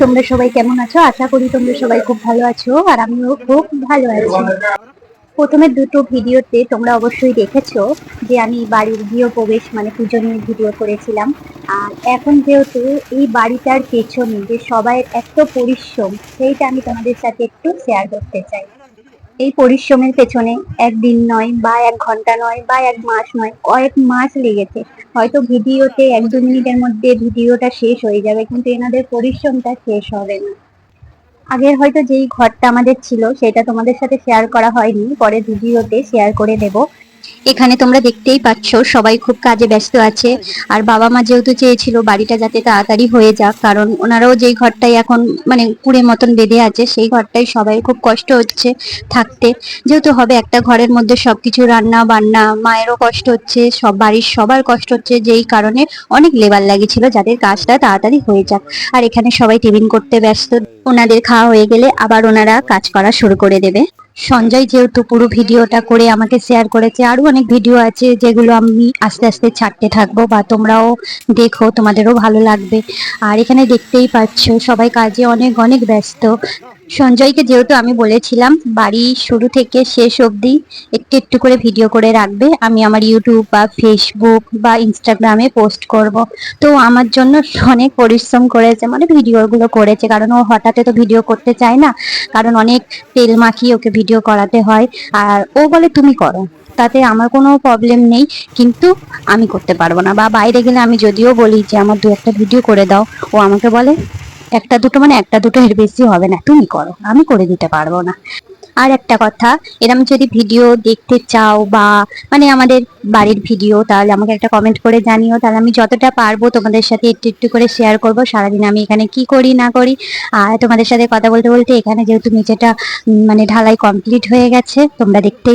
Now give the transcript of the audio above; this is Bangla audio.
তোমরা সবাই কেমন আছো? আশা করি তোমরা সবাই খুব ভালো আছো, আর আমিও খুব ভালো আছি। প্রথমে দুটো ভিডিওতে তোমরা অবশ্যই দেখেছো যে আমি বাড়ির গৃহপ্রবেশ মানে পূজনীয় ভিডিও করেছিলাম। আর এখন যেহেতু এই বাড়িটার পেছনে যে সবাই এত পরিশ্রম, সেইটা আমি তোমাদের সাথে একটু শেয়ার করতে চাই। এই পরিশ্রমের পেছনে একদিন নয় বা 1 ঘন্টা নয় বা 1 মাস নয়, কয়েক মাস লেগেছে। হয়তো ভিডিওতে 1-2 মিনিটের মধ্যে ভিডিওটা শেষ হয়ে যাবে, কিন্তু এনাদের পরিশ্রমটা শেষ হবে না। আগের হয়তো যেই ঘরটা আমাদের ছিল সেটা তোমাদের সাথে শেয়ার করা হয়নি, পরে ভিডিওতে শেয়ার করে দেব। এখানে তোমরা দেখতেই পাচ্ছ সবাই খুব কাজে ব্যস্ত আছে। আর বাবা মা যেহেতু চেয়েছিল বাড়িটা যাতে তাড়াতাড়ি হয়ে যাক, কারণ ওনারাও যেই ঘরটাই এখন মানে কুড়ে মতন বেঁধে আছে সেই ঘরটাই সবাই খুব কষ্ট হচ্ছে থাকতে। যেহেতু হবে একটা ঘরের মধ্যে সবকিছু রান্না বান্না, মায়েরও কষ্ট হচ্ছে, সব বাড়ির সবার কষ্ট হচ্ছে, যেই কারণে অনেক লেবার লাগিয়েছিল যাদের কাজটা তাড়াতাড়ি হয়ে যাক। আর এখানে সবাই টিফিন করতে ব্যস্ত। ওনাদের খাওয়া হয়ে গেলে আবার ওনারা কাজ করা শুরু করে দেবে। সঞ্জয় যেহেতু পুরো ভিডিওটা করে আমাকে শেয়ার করেছে, আরো অনেক ভিডিও আছে যেগুলো আমি আস্তে আস্তে ছাড়তে থাকবো, বা তোমরাও দেখো, তোমাদেরও ভালো লাগবে। আর এখানে দেখতেই পাচ্ছ সবাই কাজে অনেক অনেক ব্যস্ত। সঞ্জয়কে যেহেতু আমি বলেছিলাম বাড়ি শুরু থেকে শেষ অবধি একটু একটু করে ভিডিও করে রাখবে, আমি আমার ইউটিউব বা ফেসবুক বা ইনস্টাগ্রামে পোস্ট করব। তো আমার জন্য অনেক পরিশ্রম করেছে, মানে ভিডিওগুলো করেছে, কারণ ও হঠাৎ তো ভিডিও করতে চায় না, কারণ অনেক তেল মাখিয়ে ওকে ভিডিও করাতে হয়। আর ও বলে তুমি করো, তাতে আমার কোনো প্রবলেম নেই, কিন্তু আমি করতে পারবো না। বা বাইরে গেলে আমি যদিও বলি যে আমার 2-1টা ভিডিও করে দাও, ও আমাকে বলে একটা দুটো, মানে একটা দুটো এর বেশি হবে না, তুমি করো, আমি করে দিতে পারবো না। আর একটা কথা, এরকম যদি ভিডিও দেখতে চাও বা মানে আমাদের বাড়ির ভিডিও, তাহলে আমাকে একটা কমেন্ট করে জানিও, তাহলে আমি যতটা পারবো তোমাদের সাথে একটু একটু করে শেয়ার করব সারাদিন আমি এখানে কি করি না করি। আর তোমাদের সাথে কথা বলতে বলতে এখানে যেহেতু নিচেটা মানে ঢালাই কমপ্লিট হয়ে গেছে, তোমরা দেখতেই